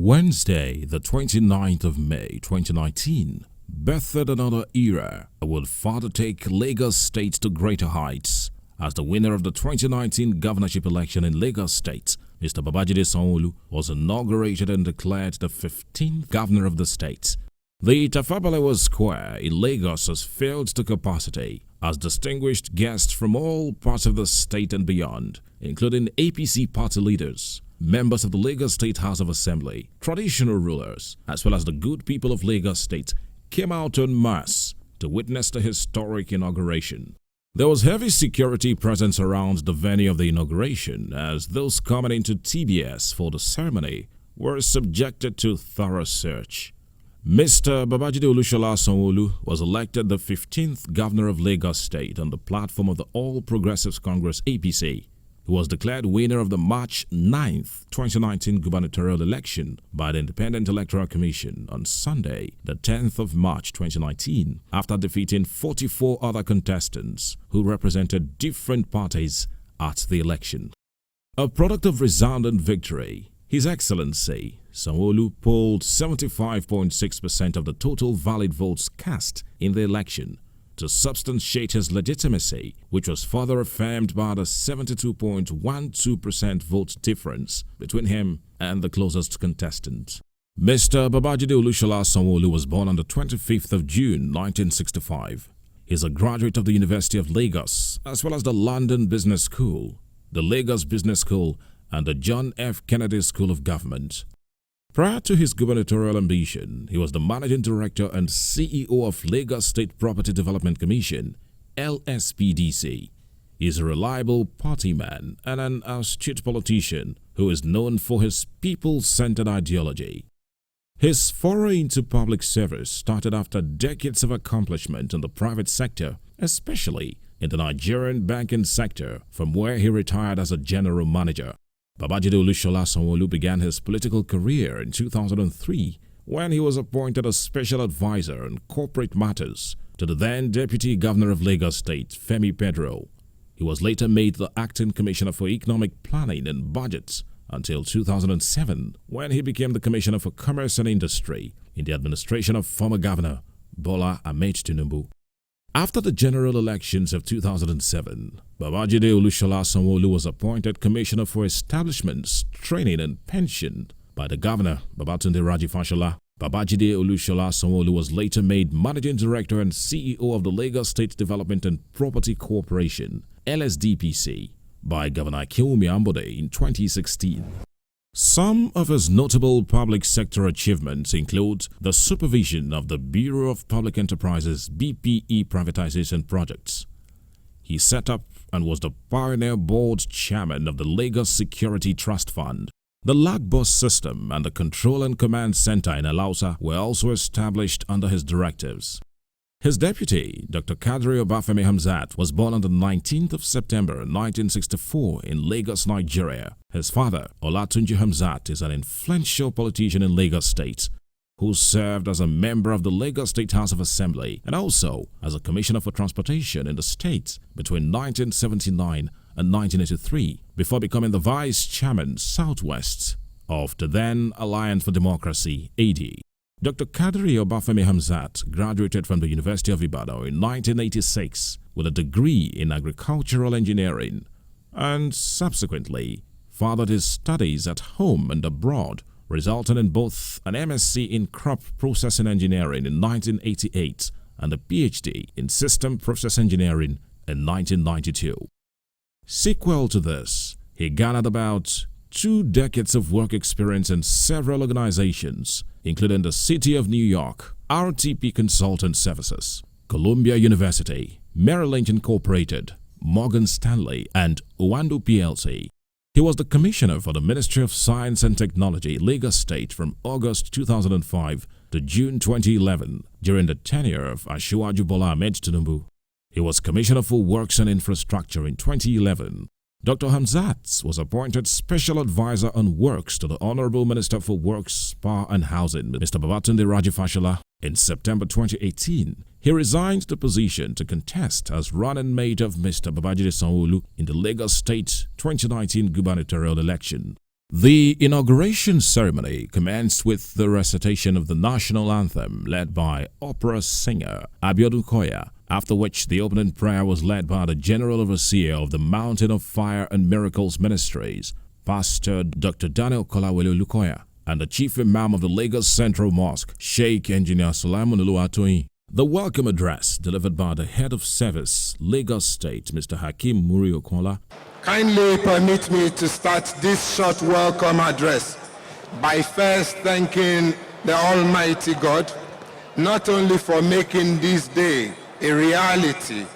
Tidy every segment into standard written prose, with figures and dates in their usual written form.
Wednesday, the 29th of May 2019, birthed another era that would further take Lagos State to greater heights. As the winner of the 2019 governorship election in Lagos State, Mr. Babajide Sanwo-Olu was inaugurated and declared the 15th governor of the state. The Tafabalewa Square in Lagos has filled to capacity as distinguished guests from all parts of the state and beyond, including APC party leaders, members of the Lagos State House of Assembly, traditional rulers, as well as the good people of Lagos State, came out en masse to witness the historic inauguration. There was heavy security presence around the venue of the inauguration, as those coming into TBS for the ceremony were subjected to thorough search. Mr. Babajide Olusola Sanwo-Olu was elected the 15th governor of Lagos State on the platform of the All Progressives Congress APC. He was declared winner of the March 9th, 2019 gubernatorial election by the Independent Electoral Commission on Sunday, the 10th of March 2019, after defeating 44 other contestants who represented different parties at the election. A product of resounding victory, His Excellency Sanwo-Olu polled 75.6% of the total valid votes cast in the election to substantiate his legitimacy, which was further affirmed by the 72.12% vote difference between him and the closest contestant. Mr. Babajide Olusola Sanwo-Olu was born on the 25th of June 1965. He is a graduate of the University of Lagos, as well as the London Business School, the Lagos Business School, and the John F. Kennedy School of Government. Prior to his gubernatorial ambition, he was the Managing Director and CEO of Lagos State Property Development Commission, LSPDC. He is a reliable party man and an astute politician who is known for his people-centered ideology. His foray into public service started after decades of accomplishment in the private sector, especially in the Nigerian banking sector, from where he retired as a general manager. Babajide Olusola Sanwo-Olu began his political career in 2003 when he was appointed as special advisor on corporate matters to the then Deputy Governor of Lagos State, Femi Pedro. He was later made the Acting Commissioner for Economic Planning and Budgets until 2007 when he became the Commissioner for Commerce and Industry in the administration of former Governor Bola Ahmed Tinubu. After the general elections of 2007, Babajide Olusola Sanwo-Olu was appointed Commissioner for Establishments, Training and Pension by the Governor Babatunde Raji Fashola. Babajide Olusola Sanwo-Olu was later made Managing Director and CEO of the Lagos State Development and Property Corporation, LSDPC, by Governor Akinwumi Ambode in 2016. Some of his notable public sector achievements include the supervision of the Bureau of Public Enterprises BPE privatization projects. He set up and was the pioneer board chairman of the Lagos Security Trust Fund. The lag bus system and the Control and Command Center in Alausa were also established under his directives. His deputy, Dr. Kadri Obafemi Hamzat, was born on the 19th of September 1964 in Lagos, Nigeria. His father, Olatunji Hamzat, is an influential politician in Lagos State who served as a member of the Lagos State House of Assembly and also as a Commissioner for Transportation in the state between 1979 and 1983 before becoming the Vice Chairman Southwest of the then Alliance for Democracy, AD. Dr. Kadri Obafemi Hamzat graduated from the University of Ibadan in 1986 with a degree in agricultural engineering and subsequently furthered his studies at home and abroad, resulting in both an MSc in crop processing engineering in 1988 and a PhD in system process engineering in 1992. Sequel to this, he garnered about 2 decades of work experience in several organizations, including the City of New York, RTP Consultant Services, Columbia University, Merrill Lynch Incorporated, Morgan Stanley, and Owando PLC. He was the Commissioner for the Ministry of Science and Technology, Lagos State from August 2005 to June 2011 during the tenure of Asiwaju Bola Ahmed Tinubu. He was Commissioner for Works and Infrastructure in 2011. Dr. Hamzat was appointed Special Advisor on Works to the Honorable Minister for Works, Power and Housing, Mr. Babatunde Raji Fashola. In September 2018, he resigned the position to contest as running mate of Mr. Babajide Sanwo-Olu in the Lagos State 2019 gubernatorial election. The inauguration ceremony commenced with the recitation of the national anthem led by opera singer Abiodun Koya, after which the opening prayer was led by the General Overseer of the Mountain of Fire and Miracles Ministries, Pastor Dr. Daniel Kolawole Olukoya, and the Chief Imam of the Lagos Central Mosque, Sheikh Engineer Solomon-Olu Atoyin. The welcome address delivered by the Head of Service, Lagos State, Mr. Hakeem Muri Okola. Kindly permit me to start this short welcome address by first thanking the Almighty God, not only for making this day a reality,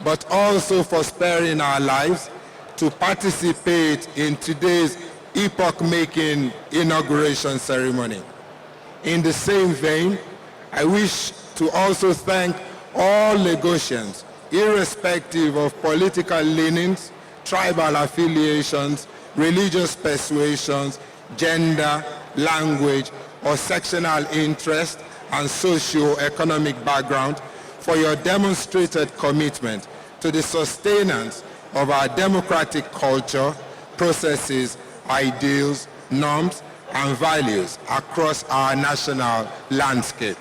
but also for sparing our lives to participate in today's epoch-making inauguration ceremony. In the same vein, I wish to also thank all Lagosians, irrespective of political leanings, tribal affiliations, religious persuasions, gender, language, or sectional interest and socio-economic background for your demonstrated commitment to the sustenance of our democratic culture, processes, ideals, norms, and values across our national landscape.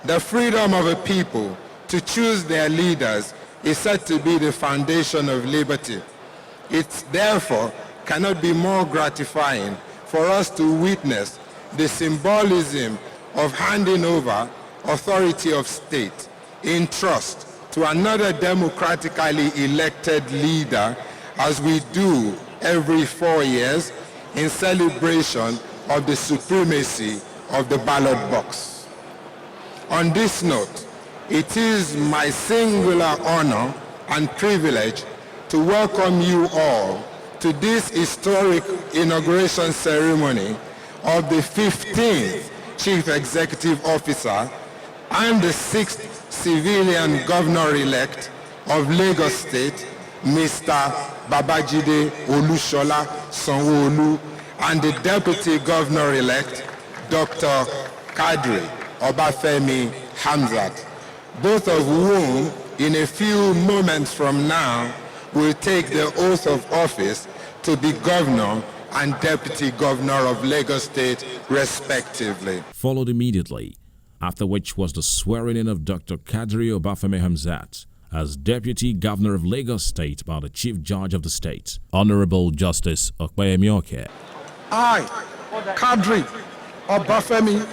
The freedom of a people to choose their leaders is said to be the foundation of liberty. It therefore cannot be more gratifying for us to witness the symbolism of handing over authority of state in trust to another democratically elected leader, as we do every 4 years in celebration of the supremacy of the ballot box. On this note, it is my singular honor and privilege to welcome you all to this historic inauguration ceremony of the 15th Chief Executive Officer and the 6th civilian governor-elect of Lagos State, Mr. Babajide Olusola Sanwo-Olu, and the Deputy Governor-elect, Dr. Kadri Obafemi Hamzat, both of whom in a few moments from now will take the oath of office to be Governor and Deputy Governor of Lagos State, respectively. Followed immediately, after which was the swearing-in of Dr. Kadri Obafemi Hamzat as Deputy Governor of Lagos State by the Chief Judge of the state, Honorable Justice Okpeyemi Oke. I, Kadri Obafemi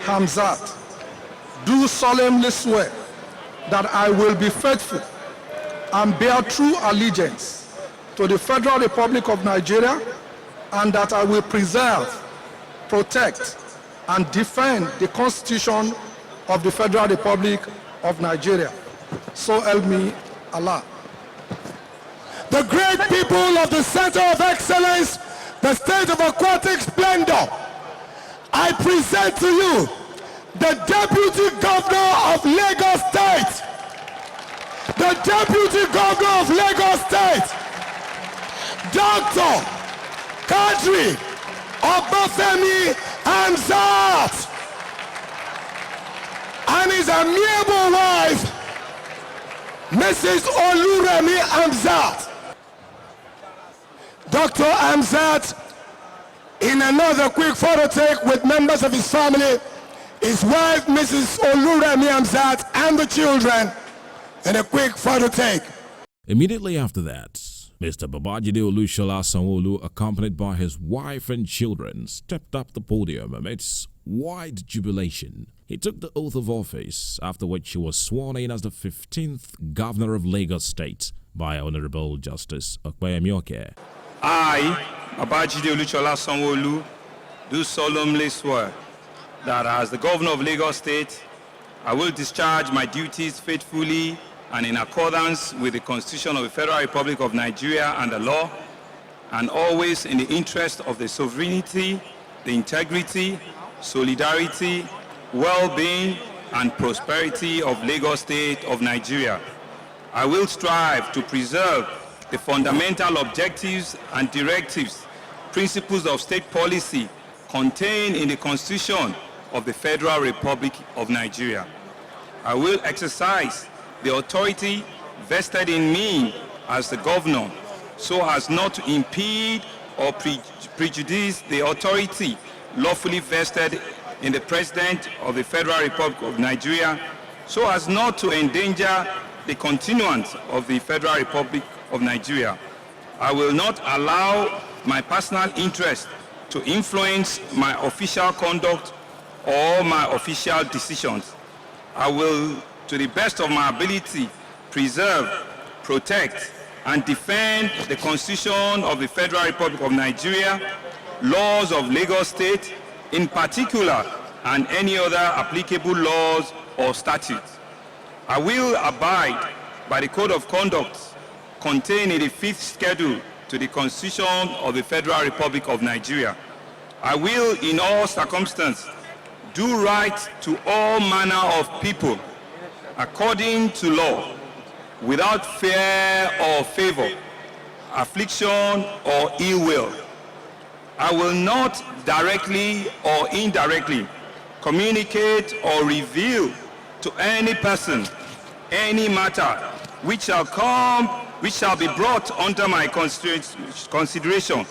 Hamzat, do solemnly swear that I will be faithful and bear true allegiance to the Federal Republic of Nigeria, and that I will preserve, protect, and defend the Constitution of the Federal Republic of Nigeria. So help me Allah. The great people of the Center of Excellence, the State of Aquatic Splendor, I present to you the Deputy Governor of Lagos State. The Deputy Governor of Lagos State, Dr. Kadri Obafemi Hamzat, and his amiable wife, Mrs. Oluremi Hamzat. Dr. Hamzat, in another quick photo take with members of his family, his wife, Mrs. Oluremi Hamzat, and the children, in a quick photo take. Immediately after that, Mr. Babajide Olusola Sanwo-Olu, accompanied by his wife and children, stepped up the podium amidst wide jubilation. He took the oath of office, after which he was sworn in as the 15th Governor of Lagos State by Honorable Justice Okpeyemi Oke. I, Babajide Olusola Sanwo-Olu, do solemnly swear that as the Governor of Lagos State, I will discharge my duties faithfully and in accordance with the Constitution of the Federal Republic of Nigeria and the law, and always in the interest of the sovereignty, the integrity, solidarity, well-being, and prosperity of Lagos State of Nigeria. I will strive to preserve the fundamental objectives and directives, principles of state policy contained in the Constitution of the Federal Republic of Nigeria. I will exercise the authority vested in me as the governor so as not to impede or prejudice the authority lawfully vested in the President of the Federal Republic of Nigeria so as not to endanger the continuance of the Federal Republic of Nigeria. I will not allow my personal interest to influence my official conduct or my official decisions. I will, to the best of my ability, preserve, protect, and defend the Constitution of the Federal Republic of Nigeria, laws of Lagos State in particular, and any other applicable laws or statutes. I will abide by the Code of Conduct contained in the 5th schedule to the Constitution of the Federal Republic of Nigeria. I will, in all circumstances, do right to all manner of people according to law, without fear or favor, affliction or ill will. I will not directly or indirectly communicate or reveal to any person any matter which shall be brought under my consideration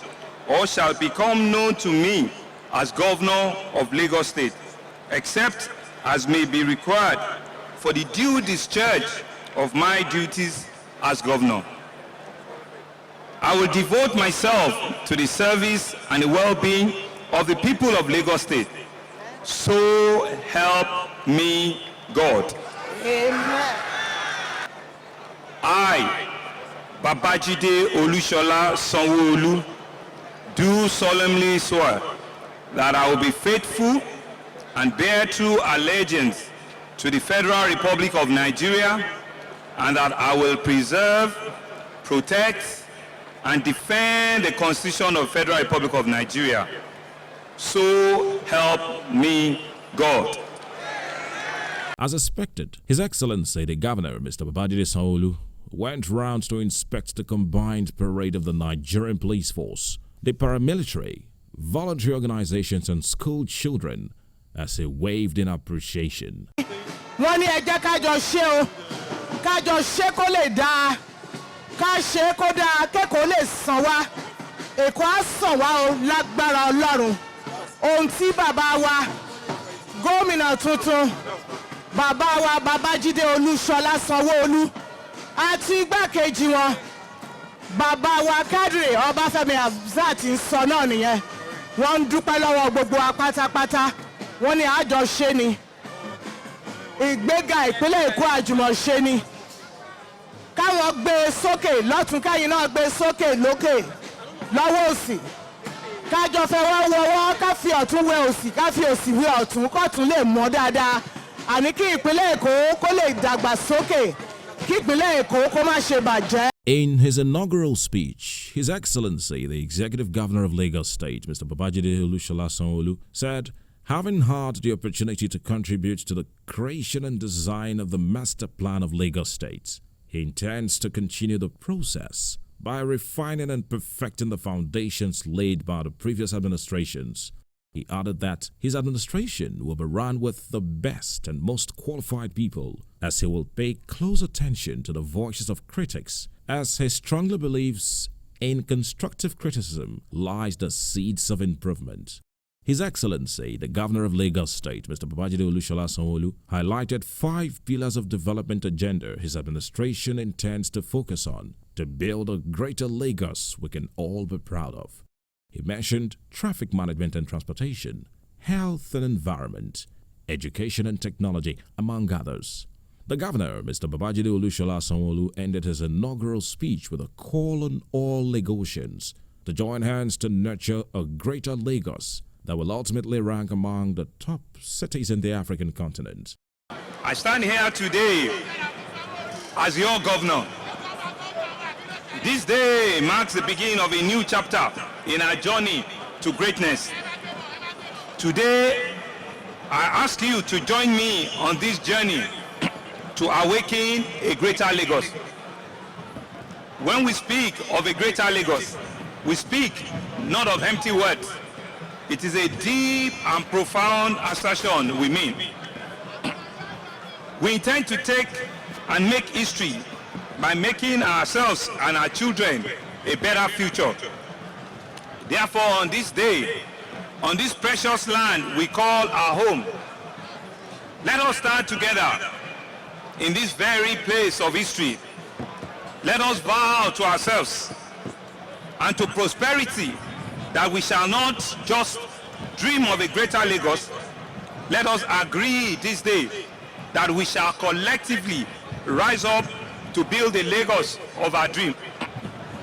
or shall become known to me as Governor of Lagos State, except as may be required for the due discharge of my duties as Governor. I will devote myself to the service and the well-being of the people of Lagos State. So help me God. Amen. I, Babajide Olusola Sanwo-Olu, do solemnly swear that I will be faithful and bear true allegiance to the Federal Republic of Nigeria, and that I will preserve, protect, and defend the Constitution of the Federal Republic of Nigeria. So help me God. As expected, His Excellency the Governor, Mr. Babajide Sanwo-Olu, went round to inspect the combined parade of the Nigerian police force, the paramilitary, voluntary organizations and school children as he waved in appreciation. Wọ́n ní ẹ jẹ́ kájọ ṣe kó lè dáa, ká ṣe kó dáa, kẹ́kọ̀ọ́ lè sàn wá, Èkó á sàn wá o lágbára Ọlọ́run. Ohun tí bàbá wa, gómìnà tuntun, bàbá wa Babajide Olusola Sanwo-Olu, àti igbákejì wọn, bàbá wa Kadri Ọbáfẹ́mi Hamzat ń sọ náà nìyẹn. Wọ́n ń dúpẹ́ lọ́wọ́ gbogbo wa pátápátá. Wọ́n ní àjọṣe ni. Ìgbéga ìpínlẹ̀ Èkó àjùmọ̀ṣe ni. Káwọn gbé sókè lọ́tún, káyìn náà gbé sókè lókè lọ́wọ́ òsì. Kájọ fẹ́ wọ́n wọ́wọ́, ká fi ọ̀tún wẹ òsì, ká fi òsì wẹ ọ̀tún, kọ́tún lè mọ́ dáadáa. Àní kí ìpínlẹ̀ Èkó kó lè dàgbà sókè, kí ìpínlẹ̀ Èkó kó má ṣe bàjẹ́. In his inaugural speech, His Excellency, the Executive Governor of Lagos State, Mr. Babajide Olusola Sanwo-Olu, said, having had the opportunity to contribute to the creation and design of the master plan of Lagos State, he intends to continue the process by refining and perfecting the foundations laid by the previous administrations. He added that his administration will be run with the best and most qualified people, as he will pay close attention to the voices of critics, as he strongly believes in constructive criticism lies the seeds of improvement. His Excellency, the Governor of Lagos State, Mr. Babajide Olusola Sanwo-Olu, highlighted 5 pillars of development agenda his administration intends to focus on to build a greater Lagos we can all be proud of. He mentioned traffic management and transportation, health and environment, education and technology, among others. The Governor, Mr. Babajide Olusola Sanwo-Olu, ended his inaugural speech with a call on all Lagosians to join hands to nurture a greater Lagos that will ultimately rank among the top cities in the African continent. I stand here today as your governor. This day marks the beginning of a new chapter in our journey to greatness. Today, I ask you to join me on this journey to awaken a greater Lagos. When we speak of a greater Lagos, we speak not of empty words. It is a deep and profound assertion we mean. We intend to take and make history by making ourselves and our children a better future. Therefore, on this day, on this precious land we call our home, let us stand together in this very place of history. Let us vow to ourselves and to prosperity that we shall not just dream of a greater Lagos. Let us agree this day that we shall collectively rise up to build the Lagos of our dream.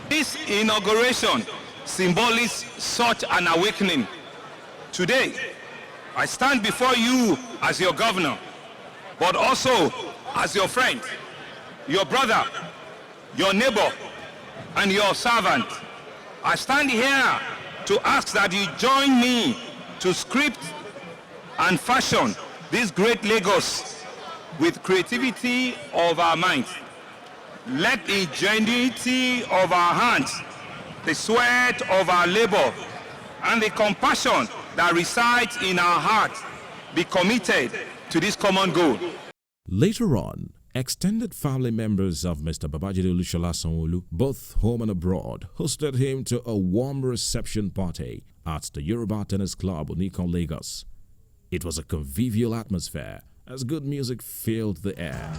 This inauguration symbolizes such an awakening. Today, I stand before you as your governor, but also as your friend, your brother, your neighbor, and your servant. I stand here to ask that you join me to script and fashion this great Lagos with creativity of our minds. Let the ingenuity of our hands, the sweat of our labor, and the compassion that resides in our hearts be committed to this common goal. Later on, extended family members of Mr. Babajide Olusola Sanwo-Olu, both home and abroad, hosted him to a warm reception party at the Yoruba Tennis Club, Onikon, Lagos. It was a convivial atmosphere as good music filled the air.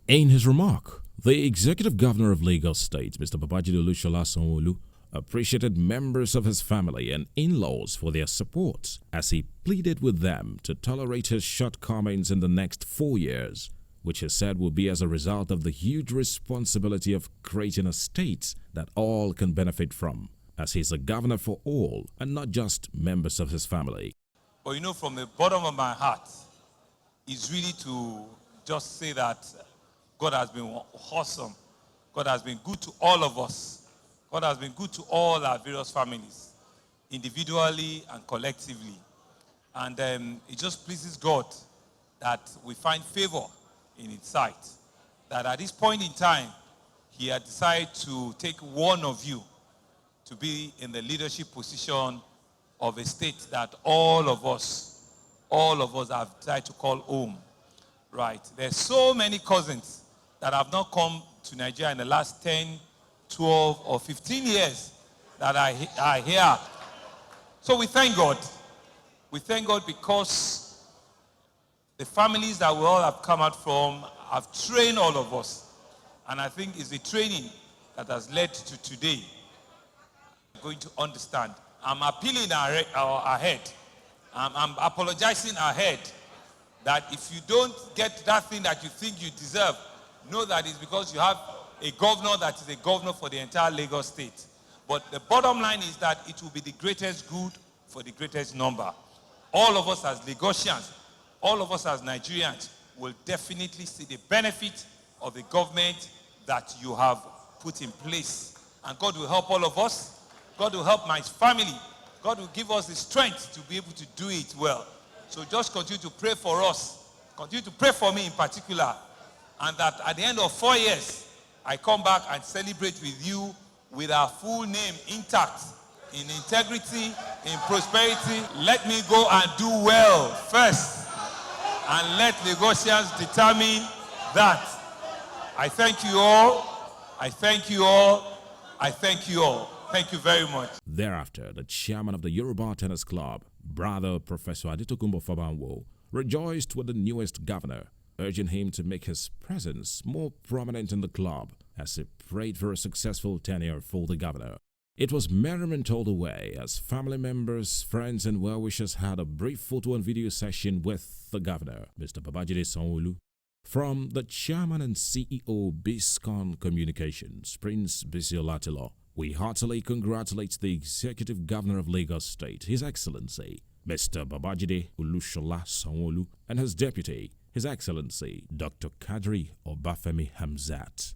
In his remark, the Executive Governor of Lagos State, Mr. Babajide Olusola Sanwo-Olu, appreciated members of his family and in-laws for their support as he pleaded with them to tolerate his shortcomings in the next 4 years, which he said will be as a result of the huge responsibility of creating a state that all can benefit from, as he's a governor for all and not just members of his family. But you know, from the bottom of my heart, is really to just say that God has been awesome. God has been good to all of us. God has been good to all our various families, individually and collectively. And it just pleases God that we find favor in His sight. That at this point in time, He had decided to take one of you to be in the leadership position of a state that all of us have tried to call home. Right? There's so many cousins that have not come to Nigeria in the last 10, 12, or 15 years that are here. So we thank God. We thank God because the families that we all have come out from have trained all of us. And I think it's the training that has led to today. We're going to understand. I'm appealing ahead. I'm apologizing ahead that if you don't get that thing that you think you deserve, know that it's because you have a governor that is a governor for the entire Lagos state. But the bottom line is that it will be the greatest good for the greatest number. All of us as Lagosians, all of us as Nigerians will definitely see the benefit of the government that you have put in place. And God will help all of us. God will help my family. God will give us the strength to be able to do it well. So just continue to pray for us continue to pray for me in particular, and that at the end of 4 years, I come back and celebrate with you with our full name intact, in integrity, in prosperity. Let me go and do well first, and let Lagosians determine that. I thank you all. I thank you all. I thank you all. Thank you very much. Thereafter, the chairman of the Yoruba Tennis Club, Brother Professor Adetokunbo Fabanwo, rejoiced with the newest governor, urging him to make his presence more prominent in the club as he prayed for a successful tenure for the governor. It was merriment all the way as family members, friends and well-wishers had a brief photo and video session with the governor, Mr. Babajide Sanwo-Olu. From the chairman and CEO Biscon Communications, Prince Bisi Olatilo, we heartily congratulate the Executive Governor of Lagos State, His Excellency, Mr. Babajide Olusola Sanwo-Olu, and his deputy, His Excellency, Dr. Kadri Obafemi Hamzat.